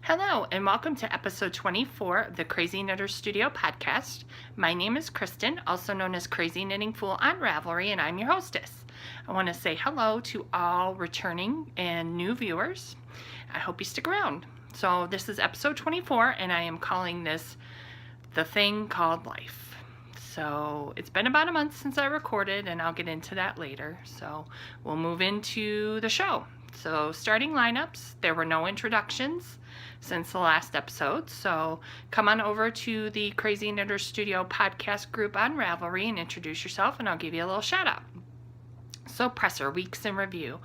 Hello, and welcome to episode 24 of the Crazy Knitter Studio podcast. My name is Kristen, also known as Crazy Knitting Fool on Ravelry, and I'm your hostess. I want to say hello to all returning and new viewers. I hope you stick around. So this is episode 24, and I am calling this The Thing Called Life. So it's been about a month since I recorded, and I'll get into that later. So we'll move into the show. So starting lineups, there were no introductions since the last episode, so come on over to the Crazy Knitter Studio podcast group on Ravelry and introduce yourself, and I'll give you a little shout out. So presser, weeks in review.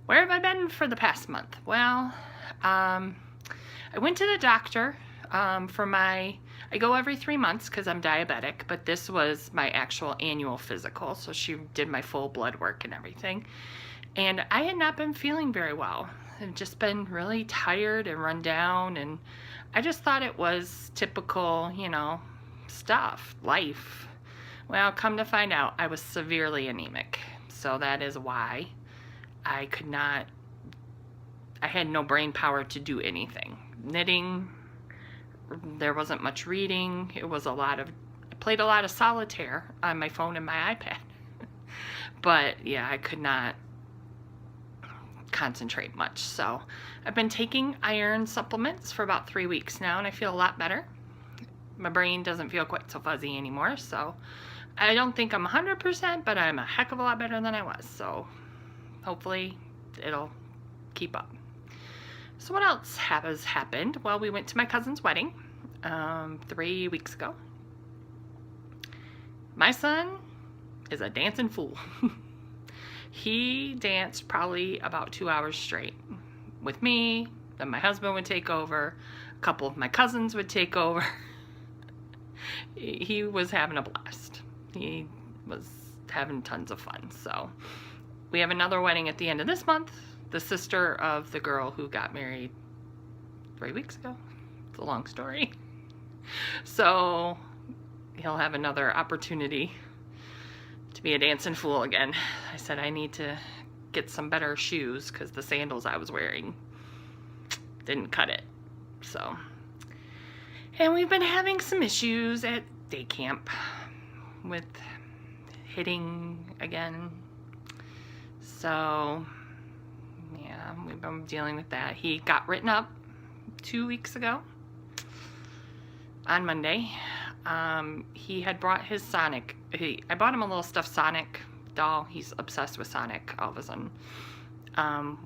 Where have I been for the past month? Well, I went to the doctor I go every 3 months because I'm diabetic, but this was my actual annual physical, so she did my full blood work and everything. And I had not been feeling very well. I've just been really tired and run down, and I just thought it was typical, stuff, life. Well, come to find out, I was severely anemic. So that is why I had no brain power to do anything. Knitting, there wasn't much reading. I played a lot of solitaire on my phone and my iPad. But yeah, I could not concentrate much. So I've been taking iron supplements for about 3 weeks now, and I feel a lot better. My brain doesn't feel quite so fuzzy anymore, so I don't think I'm 100%, but I'm a heck of a lot better than I was. So hopefully it'll keep up. So what else has happened? Well, we went to my cousin's wedding 3 weeks ago. My son is a dancing fool. He danced probably about 2 hours straight with me. Then my husband would take over. A couple of my cousins would take over. He was having a blast. He was having tons of fun. So we have another wedding at the end of this month. The sister of the girl who got married 3 weeks ago. It's a long story. So he'll have another opportunity to be a dancing fool again. I said I need to get some better shoes because the sandals I was wearing didn't cut it. So, and we've been having some issues at day camp with hitting again. So yeah, we've been dealing with that. He got written up 2 weeks ago on Monday. He had brought his Sonic. I bought him a little stuffed Sonic doll. He's obsessed with Sonic all of a sudden.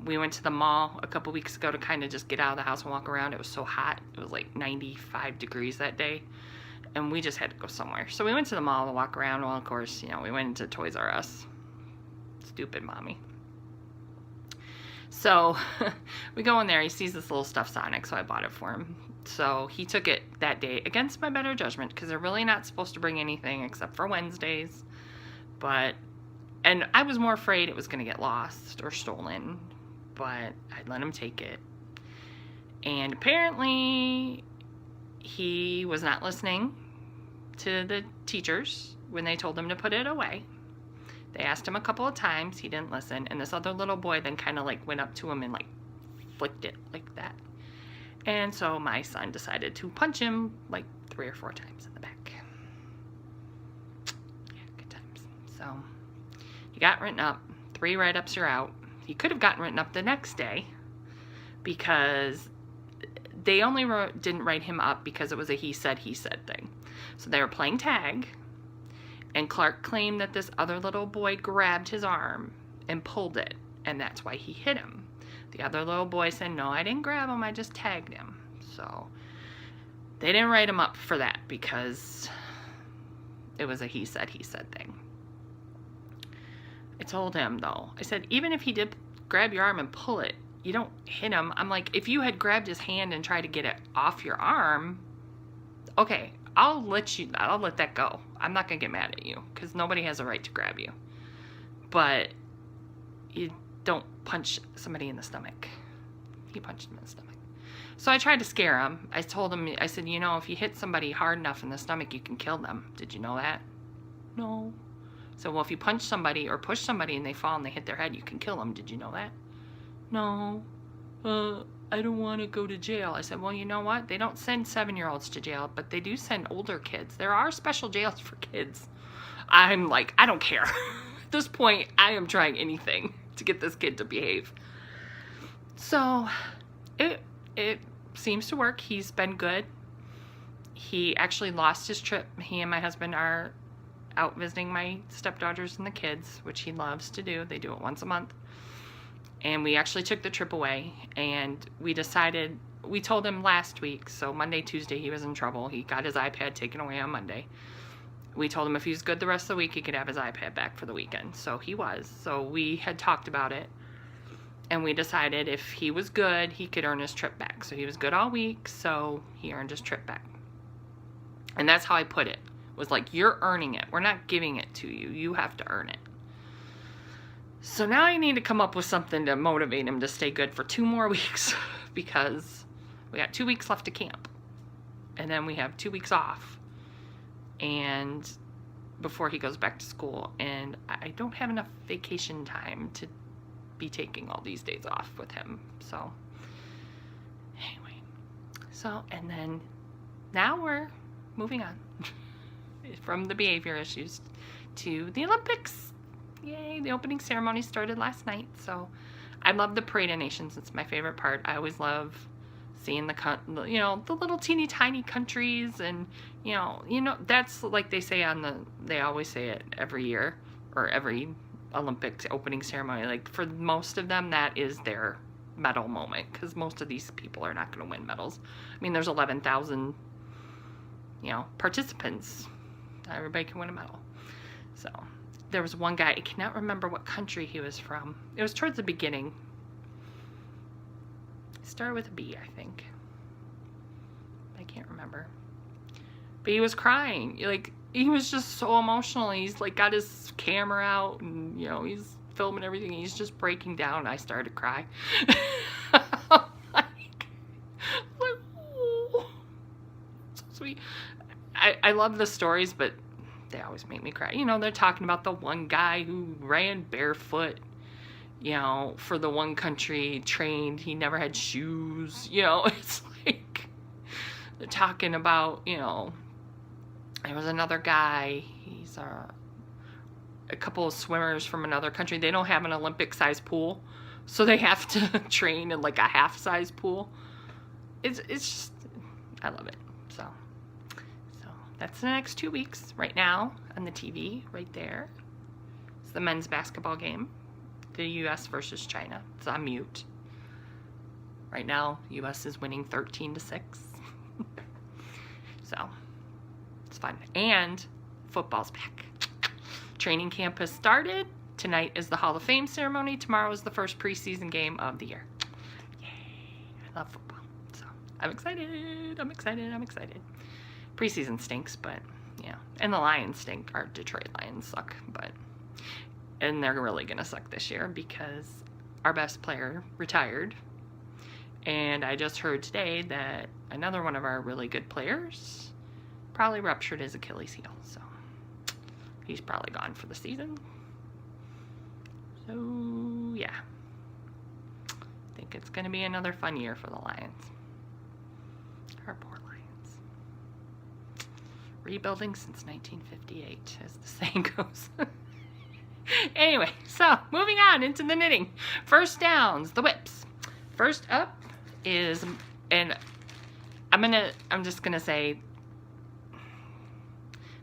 We went to the mall a couple weeks ago to kind of just get out of the house and walk around. It was so hot. It was like 95 degrees that day, and we just had to go somewhere. So we went to the mall to walk around. Well, of course, we went into Toys R Us. Stupid mommy. So we go in there. He sees this little stuffed Sonic, so I bought it for him. So he took it that day against my better judgment because they're really not supposed to bring anything except for Wednesdays. And I was more afraid it was going to get lost or stolen, but I let him take it. And apparently he was not listening to the teachers when they told him to put it away. They asked him a couple of times. He didn't listen. And this other little boy then kind of went up to him and flicked it like that. And so my son decided to punch him 3 or 4 times in the back. Yeah, good times. So he got written up. 3 write-ups are out. He could have gotten written up the next day because they only didn't write him up because it was a he said thing. So they were playing tag, and Clark claimed that this other little boy grabbed his arm and pulled it, and that's why he hit him. The other little boy said, no, I didn't grab him, I just tagged him. So they didn't write him up for that because it was a he said thing. I told him, though, I said, even if he did grab your arm and pull it, you don't hit him. I'm like, if you had grabbed his hand and tried to get it off your arm, okay, I'll let that go. I'm not going to get mad at you because nobody has a right to grab you. But you don't punch somebody in the stomach. He punched him in the stomach. So I tried to scare him. I told him, I said, if you hit somebody hard enough in the stomach, you can kill them. Did you know that? No. So, well, if you punch somebody or push somebody and they fall and they hit their head, you can kill them. Did you know that? No. I don't want to go to jail. I said, well, you know what? They don't send 7-year-olds to jail, but they do send older kids. There are special jails for kids. I'm like, I don't care. At this point, I am trying anything to get this kid to behave. So it seems to work. He's been good. He actually lost his trip. He and my husband are out visiting my stepdaughters and the kids, which he loves to do. They do it once a month. And we actually took the trip away, and we decided, we told him last week, so Monday, Tuesday, he was in trouble. He got his iPad taken away on Monday. We told him if he was good the rest of the week, he could have his iPad back for the weekend. So he was. So we had talked about it, and we decided if he was good, he could earn his trip back. So he was good all week, so he earned his trip back. And that's how I put it. Was like, you're earning it. We're not giving it to you. You have to earn it. So now I need to come up with something to motivate him to stay good for 2 more weeks, because we got 2 weeks left to camp. And then we have 2 weeks off, and before he goes back to school. And I don't have enough vacation time to be taking all these days off with him. So anyway, and then now we're moving on from the behavior issues to the Olympics. Yay, the opening ceremony started last night. So I love the Parade of Nations. It's my favorite part. I always love seeing the little teeny tiny countries, and you know that's like they always say it every year, or every Olympics opening ceremony. Like, for most of them, that is their medal moment, because most of these people are not going to win medals. I mean, there's 11,000 participants. Not everybody can win a medal. So there was one guy, I cannot remember what country he was from. It was towards the beginning. It started with a B, I think. I can't remember. But he was crying. Like, he was just so emotional. He's like got his camera out, and he's filming everything. He's just breaking down. I started to cry. Oh, so sweet. I love the stories, but they always make me cry. They're talking about the one guy who ran barefoot, for the one country, trained. He never had shoes. It's like, they're talking about, there was another guy. He's a couple of swimmers from another country. They don't have an Olympic-sized pool, so they have to train in like a half-size pool. It's just, I love it. So that's the next 2 weeks. Right now on the TV, right there, it's the men's basketball game, the U.S. versus China. It's on mute. Right now, U.S. is winning 13-6. So it's fun. And football's back. Training camp has started. Tonight is the Hall of Fame ceremony. Tomorrow is the first preseason game of the year. Yay! I love football. So I'm excited. I'm excited. Preseason stinks, but and the Lions stink. Our Detroit Lions suck, and they're really gonna suck this year because our best player retired, and I just heard today that another one of our really good players probably ruptured his Achilles heel, so he's probably gone for the season. So yeah, I think it's gonna be another fun year for the Lions. Our poor Lions. Rebuilding since 1958, as the saying goes. Anyway, so moving on into the knitting. First downs, the whips. First up is, and I'm just gonna say,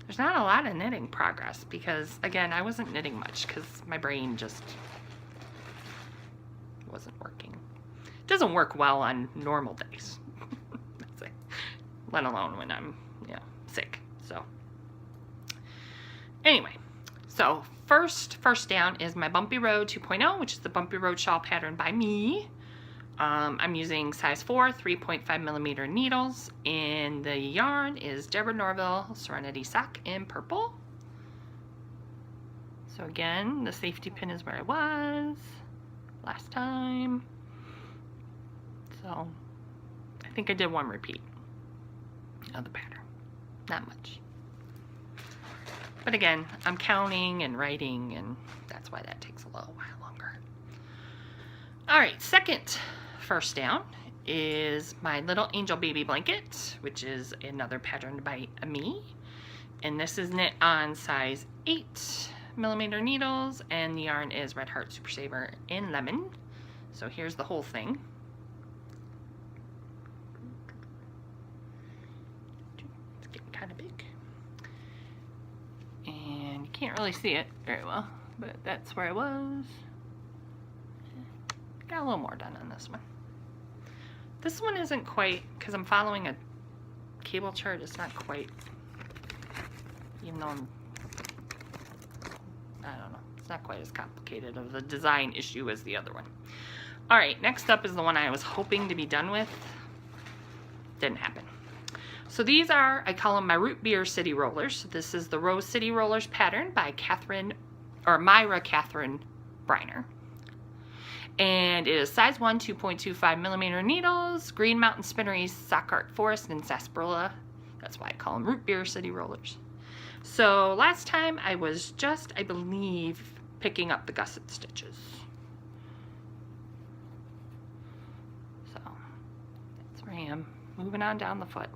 there's not a lot of knitting progress because, again, I wasn't knitting much because my brain just wasn't working. It doesn't work well on normal days, let alone when I'm sick. So anyway, so first down is my Bumpy Road 2.0, which is the Bumpy Road shawl pattern by me. I'm using size 4 3.5 millimeter needles, and the yarn is Deborah Norville Serenity Sock in purple. So again, the safety pin is where I was last time. So I think I did 1 repeat of the pattern. Not much. But again, I'm counting and writing, and that's why that takes a little while longer. All right, second first down is my little angel baby blanket, which is another pattern by me. And this is knit on size 8mm needles, and the yarn is Red Heart Super Saver in lemon. So here's the whole thing. It's getting kind of big. And you can't really see it very well, but that's where I was. Got a little more done on this one. This one isn't quite, because I'm following a cable chart, it's not quite, even though I don't know, it's not quite as complicated of a design issue as the other one. All right, next up is the one I was hoping to be done with. Didn't happen. So these are, I call them my Root Beer City Rollers. This is the Rose City Rollers pattern by Myra Catherine Briner. And it is size 1, 2.25mm needles, Green Mountain Spinneries, Sock Art Forest, and Sarsaparilla. That's why I call them Root Beer City Rollers. So last time I was just, I believe, picking up the gusset stitches. So that's where I am, moving on down the foot.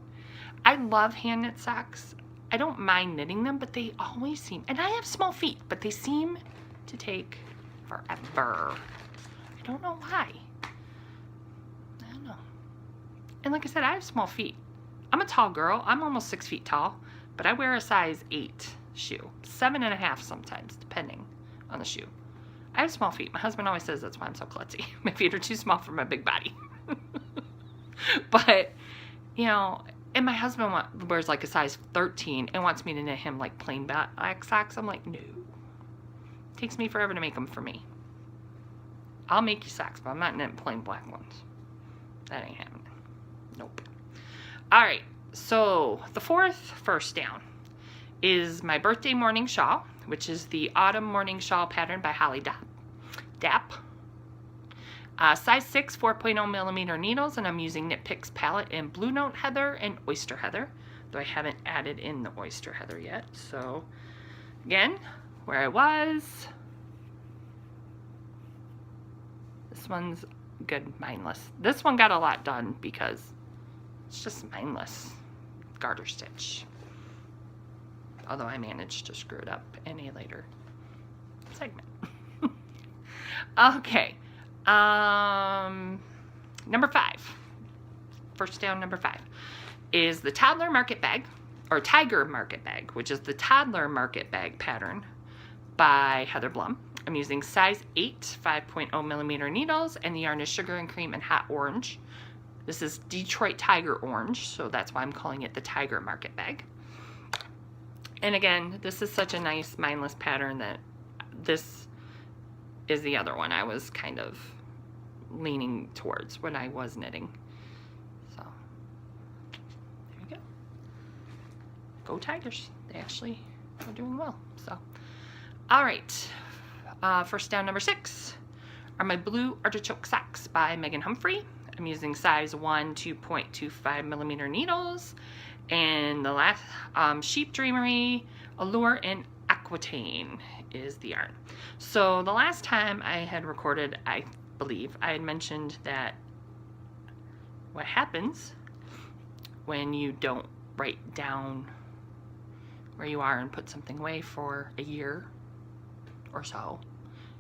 I love hand knit socks. I don't mind knitting them, but they always seem, and I have small feet, but they seem to take forever. I don't know why. I don't know. And like I said, I have small feet. I'm a tall girl. I'm almost 6 feet tall, but I wear a size 8 shoe. 7.5 sometimes, depending on the shoe. I have small feet. My husband always says that's why I'm so klutzy. My feet are too small for my big body. But, you know, and my husband wears like a size 13 and wants me to knit him like plain black socks. I'm like, no. It takes me forever to make them for me. I'll make you socks, but I'm not knitting plain black ones. That ain't happening. Nope. All right, so the first down is my birthday morning shawl, which is the Autumn Morning Shawl pattern by Holly Dapp. Size 6, 4.0mm needles, and I'm using Knit Picks palette in Blue Note Heather and Oyster Heather, though I haven't added in the Oyster Heather yet. So again, where I was. This one's good, mindless. This one got a lot done because it's just mindless garter stitch. Although I managed to screw it up in a later segment. Okay. Number 5. First down, number 5 is the Toddler Market Bag, or Tiger Market Bag, which is the Toddler Market Bag pattern by Heather Blum. I'm using size 8, 5.0mm needles, and the yarn is Sugar and Cream and Hot Orange. This is Detroit Tiger Orange, so that's why I'm calling it the Tiger Market Bag. And again, this is such a nice mindless pattern that this is the other one I was kind of leaning towards when I was knitting. So, there you go. Go Tigers. They actually are doing well. So, all right. First down, number 6 are my Blue Artichoke Socks by Megan Humphrey. I'm using size 1, 2.25mm needles, and the last Sheep Dreamery, Allure, and Aquitaine is the yarn. So the last time I had recorded, I believe I had mentioned that what happens when you don't write down where you are and put something away for a year or so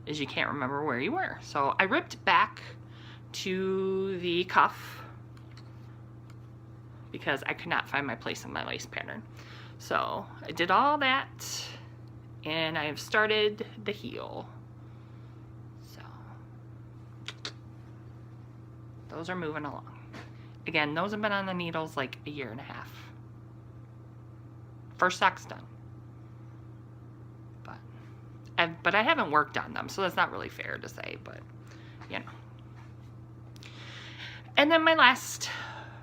is you can't remember where you were. So I ripped back to the cuff because I could not find my place in my lace pattern. So I did all that, and I have started the heel. So those are moving along. Again, those have been on the needles like a year and a half. First sock's done. But I haven't worked on them, so that's not really fair to say, but you know. And then my last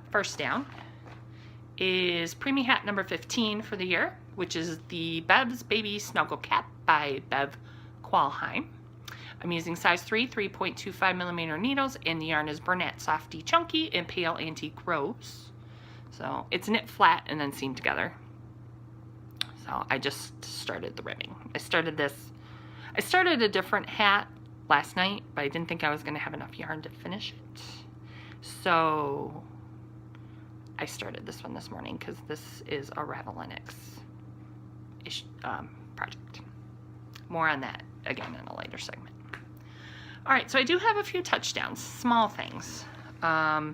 first down is Preemie Hat number 15 for the year, which is the Bev's Baby Snuggle Cap by Bev Qualheim. I'm using size 3, 3.25mm needles, and the yarn is Bernat Softy Chunky and Pale Antique Rose. So it's knit flat and then seamed together. So I just started the ribbing. I started a different hat last night, but I didn't think I was going to have enough yarn to finish it. So I started this one this morning because this is a Ravelry project. More on that again in a later segment. All right, so I do have a few touchdowns, small things, but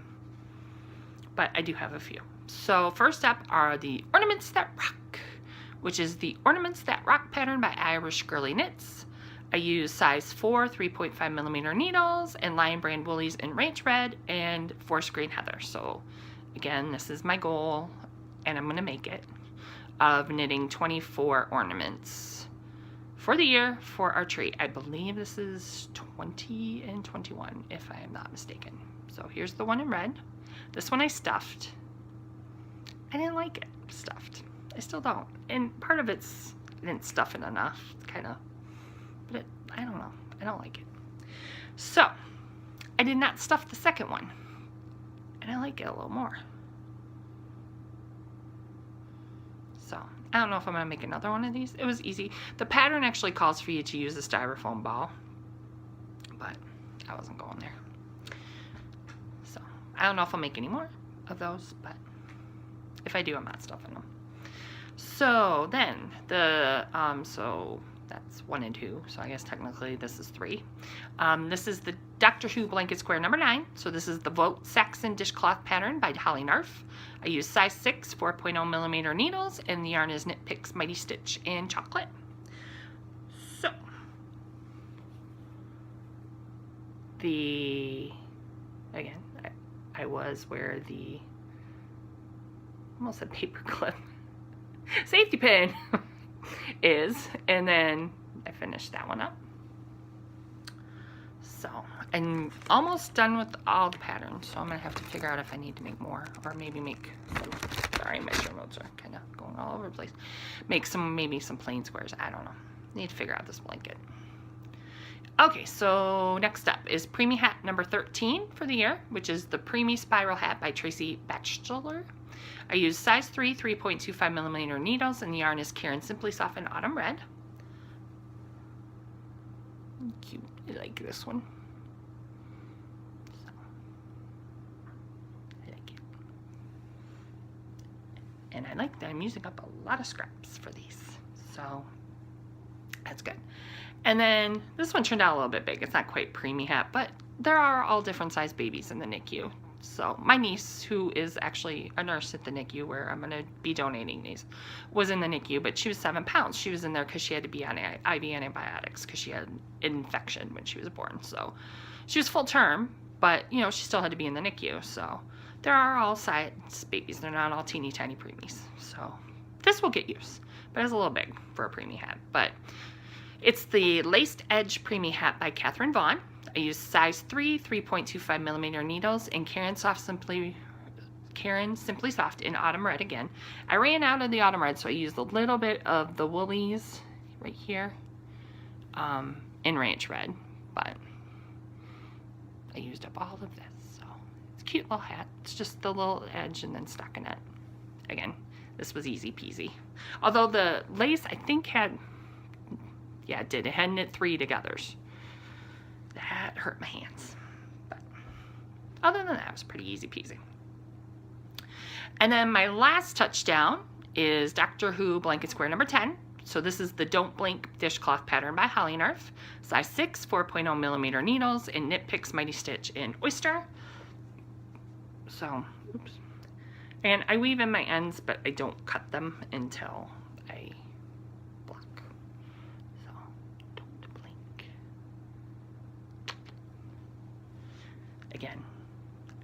I do have a few. So first up are the Ornaments That Rock, which is the Ornaments That Rock pattern by Irish Girly Knits. I use size 4 3.5 millimeter needles and Lion Brand woolies in Ranch Red and Forest Green Heather. So again, this is my goal, and I'm going to make it, of knitting 24 ornaments for the year for our tree. I believe this is 20 and 21, if I am not mistaken. So here's the one in red. This one I stuffed. I didn't like it stuffed. I still don't. And part of it's, I didn't stuff it enough, kind of. But I don't know. I don't like it. So I did not stuff the second one. And I like it a little more. So I don't know if I'm going to make another one of these. It was easy. The pattern actually calls for you to use a styrofoam ball, but I wasn't going there. So I don't know if I'll make any more of those, but if I do, I'm not stuffing them. So then so that's 1 and 2. So I guess technically this is 3. This is the Doctor Who Blanket Square number 9. So this is the Vote Saxon Dishcloth pattern by Holly Narf. I use size 6 4.0 millimeter needles, and the yarn is Knit Picks Mighty Stitch in chocolate. So again, I was where the, almost said paper clip, safety pin is, and then I finished that one up. So I'm almost done with all the patterns, so I'm gonna have to figure out if I need to make more, or maybe make, sorry, my show notes are kind of going all over the place. Make maybe some plain squares, I don't know. Need to figure out this blanket. Okay, so next up is Preemie Hat number 13 for the year, which is the Preemie Spiral Hat by Tracy Batchelor. I use size 3 3.25 millimeter needles, and the yarn is Karen Simply Soft in Autumn Red. Cute, I like this one. So, I like it. And I like that I'm using up a lot of scraps for these, so that's good. And then this one turned out a little bit big. It's not quite Preemie Hat, but there are all different size babies in the NICU. So my niece, who is actually a nurse at the NICU where I'm going to be donating these, was in the NICU, but she was 7 pounds. She was in there because she had to be on IV antibiotics because she had an infection when she was born. So she was full term, but you know, she still had to be in the NICU. So there are all size babies. They're not all teeny tiny preemies. So this will get used, but it's a little big for a preemie hat. But it's the Laced Edge Preemie Hat by Catherine Vaughn. I use size 3 3.25 millimeter needles and Karen Simply Soft in Autumn Red again. I ran out of the Autumn Red, so I used a little bit of the woolies right here in Ranch Red, but I used up all of this. So it's a cute little hat. It's just the little edge and then stockinette. Again, this was easy peasy. Although the lace, I think, had, yeah, it did. It had knit 3 togethers. That hurt my hands. But other than that, it was pretty easy peasy. And then my last touchdown is Doctor Who Blanket Square number 10. So this is the Don't Blink Dishcloth pattern by Holly Narf. Size 6, 4.0 millimeter needles, and Knit Picks Mighty Stitch in Oyster. So, oops. And I weave in my ends, but I don't cut them until I block. So, don't blink. Again,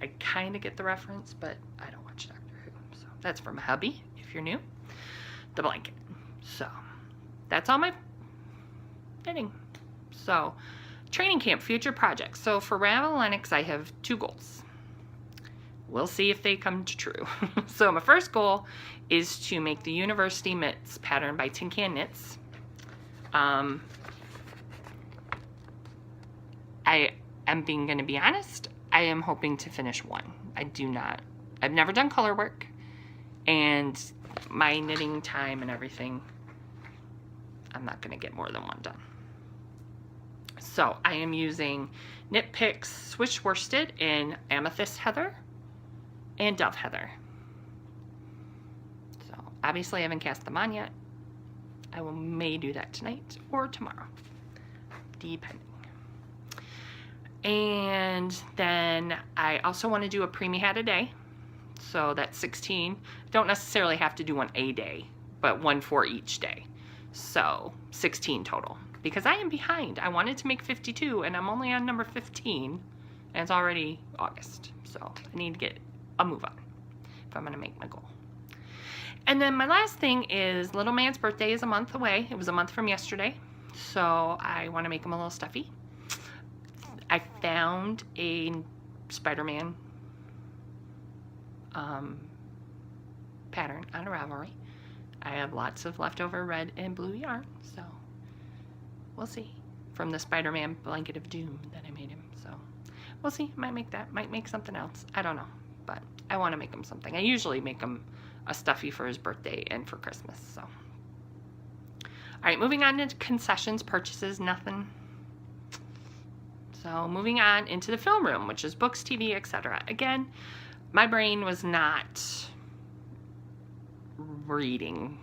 I kind of get the reference, but I don't watch Doctor Who. So that's for my hubby, if you're new. The blanket. So that's all my knitting. So training camp, future projects. So for Ravelry, I have 2 goals. We'll see if they come true. So my first goal is to make the University Mitts pattern by Tin Can Knits. I am going to be honest, I am hoping to finish 1. I've never done color work, and my knitting time and everything, I'm not going to get more than 1 done. So I am using Knit Picks Swiss Worsted in Amethyst Heather and Dove Heather. So obviously I haven't cast them on yet. I may do that tonight or tomorrow, depending. And then I also want to do a preemie hat a day. So that's 16. Don't necessarily have to do one a day, but one for each day. So 16 total. Because I am behind. I wanted to make 52 and I'm only on number 15 and it's already August. So I need to get a move on if I'm going to make my goal. And then my last thing is little man's birthday is a month away. It was a month from yesterday. So I want to make him a little stuffy. I found a Spider-Man pattern on Ravelry. I have lots of leftover red and blue yarn, so we'll see. From the Spider-Man blanket of doom that I made him, so we'll see. Might make that, might make something else. I don't know, but I want to make him something. I usually make him a stuffy for his birthday and for Christmas, so. All right, moving on to concessions, purchases, nothing. So moving on into the film room, which is books, TV, etc. Again, my brain was not reading.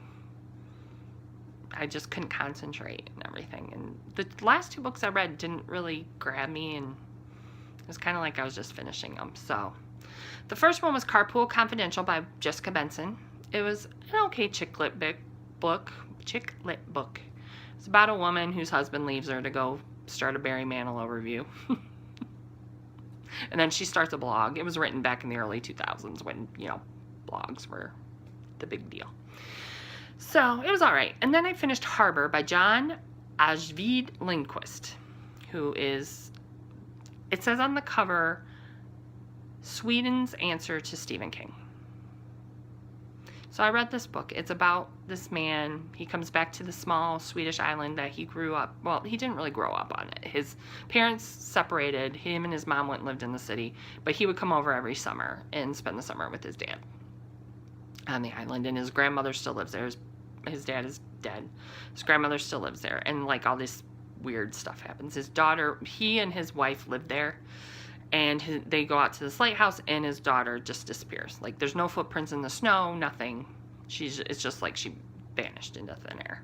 I just couldn't concentrate and everything. And the last two books I read didn't really grab me, and it was kind of like I was just finishing them. So the first one was Carpool Confidential by Jessica Benson. It was an okay chick lit book. It's about a woman whose husband leaves her to go start a Barry Manilow review. And then she starts a blog. It was written back in the early 2000s when, you know, blogs were the big deal. So it was all right. And then I finished Harbor by John Ajvide Lindquist, who is, it says on the cover, Sweden's answer to Stephen King. So I read this book. It's about this man. He comes back to the small Swedish island that he grew up. Well, he didn't really grow up on it. His parents separated. Him and his mom went and lived in the city. But he would come over every summer and spend the summer with his dad on the island. And his grandmother still lives there. His dad is dead. His grandmother still lives there. And like all this weird stuff happens. His daughter, he and his wife lived there. And they go out to this lighthouse, and his daughter just disappears. Like, there's no footprints in the snow, nothing. It's just like she vanished into thin air.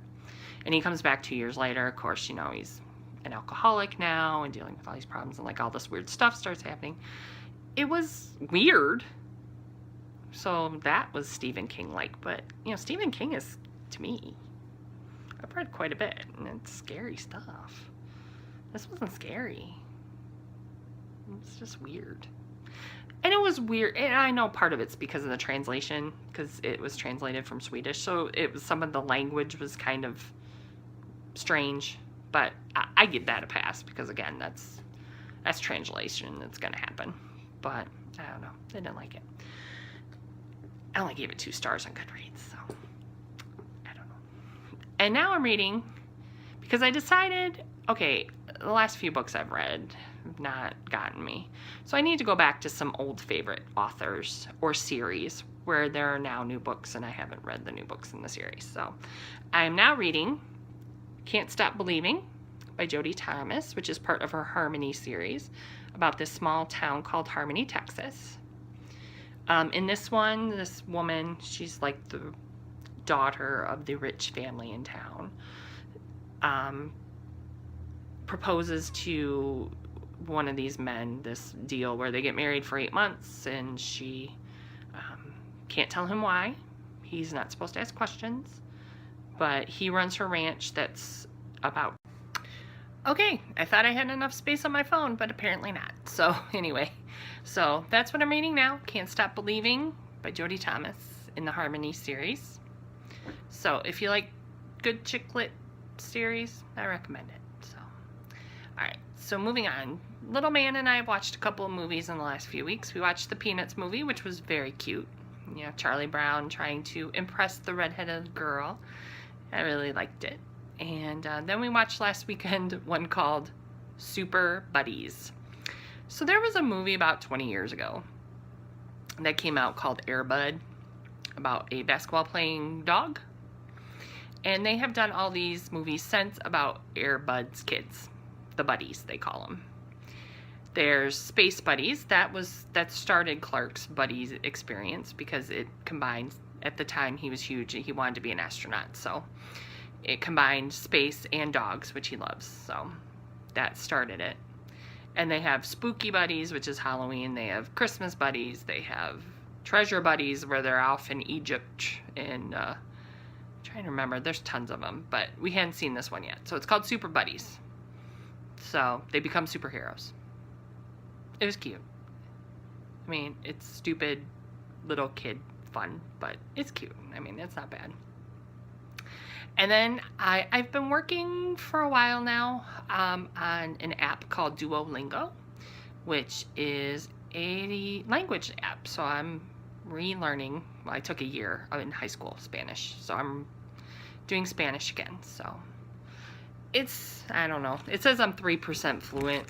And he comes back 2 years later. Of course, you know, he's an alcoholic now and dealing with all these problems, and like all this weird stuff starts happening. It was weird. So that was Stephen King-like. But, you know, Stephen King is, to me, I've read quite a bit, and it's scary stuff. This wasn't scary. It's just weird. And it was weird, and I know part of it's because of the translation, because it was translated from Swedish, so it was, some of the language was kind of strange, but I give that a pass, because again, that's translation that's going to happen. But I don't know, I didn't like it. I only gave it 2 stars on Goodreads, so I don't know. And now I'm reading, because I decided, okay, the last few books I've read have not gotten me. So I need to go back to some old favorite authors or series where there are now new books and I haven't read the new books in the series. So I am now reading Can't Stop Believing by Jodi Thomas, which is part of her Harmony series about this small town called Harmony, Texas. In this one, this woman, she's like the daughter of the rich family in town, proposes to one of these men this deal where they get married for 8 months, and she can't tell him why. He's not supposed to ask questions, but he runs her ranch that's about... Okay, I thought I had enough space on my phone, but apparently not. So anyway, so that's what I'm reading now. Can't Stop Believing by Jodi Thomas in the Harmony series. So if you like good chick lit series, I recommend it. So, all right. So moving on, little man and I have watched a couple of movies in the last few weeks. We watched the Peanuts movie, which was very cute. You know, Charlie Brown trying to impress the redheaded girl. I really liked it. And then we watched last weekend one called Super Buddies. So there was a movie about 20 years ago that came out called Air Bud, about a basketball playing dog. And they have done all these movies since about Air Bud's kids. the buddies, they call them. There's Space Buddies. That started Clark's buddies experience because it combined, at the time he was huge, he wanted to be an astronaut, so it combined space and dogs, which he loves, so that started it. And they have Spooky Buddies, which is Halloween. They have Christmas Buddies. They have Treasure Buddies, where they're off in Egypt, and trying to remember, there's tons of them, but we hadn't seen this one yet. So it's called Super Buddies. So they become superheroes. It was cute. I mean, it's stupid little kid fun, but it's cute. I mean, it's not bad. And then I've been working for a while now on an app called Duolingo, which is a language app. So I'm relearning. Well, I took a year in high school Spanish, so I'm doing Spanish again. So it's, I don't know. It says I'm 3% fluent.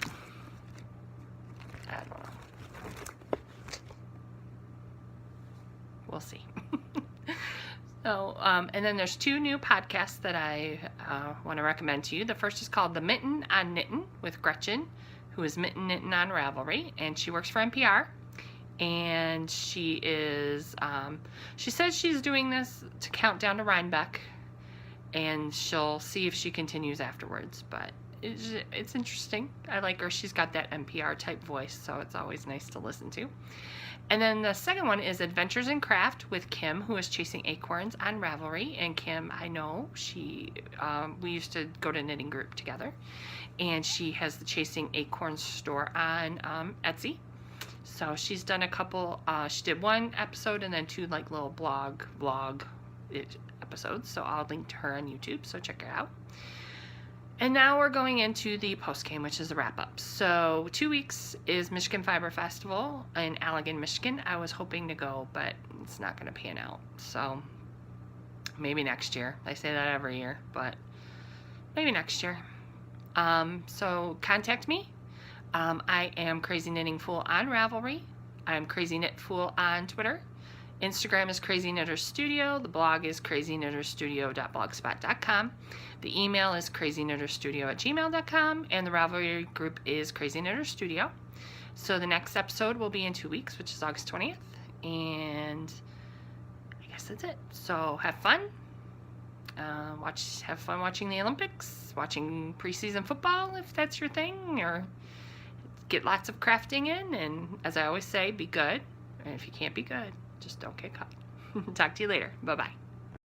I don't know. We'll see. So, and then there's 2 new podcasts that I want to recommend to you. The first is called The Mitten on Knittin' with Gretchen, who is Mitten Knittin' on Ravelry, and she works for NPR. And she is, she says she's doing this to count down to Rhinebeck, and she'll see if she continues afterwards, but it's interesting. I like her. She's got that NPR type voice, so it's always nice to listen to. And then the second one is Adventures in Craft with Kim, who is chasing acorns on Ravelry. And Kim, I know, we used to go to knitting group together, and she has the Chasing Acorns store on Etsy. So she's done a couple, she did 1 episode and then 2 like little vlog episodes. So I'll link to her on YouTube, so check her out. And now we're going into the post-game, which is the wrap-up. So 2 weeks is Michigan Fiber Festival in Allegan, Michigan. I was hoping to go, but it's not going to pan out. So maybe next year. I say that every year, but maybe next year. So contact me. I am Crazy Knitting Fool on Ravelry. I'm Crazy Knit Fool on Twitter. Instagram is Crazy Knitter Studio. The blog is crazyknitterstudio.blogspot.com. The email is crazyknitterstudio@gmail.com. And the Ravelry group is Crazy Knitter Studio. So the next episode will be in 2 weeks, which is August 20th. And I guess that's it. So have fun. Have fun watching the Olympics, watching preseason football if that's your thing, or get lots of crafting in. And as I always say, be good. And if you can't be good, just don't get caught. Talk to you later. Bye-bye.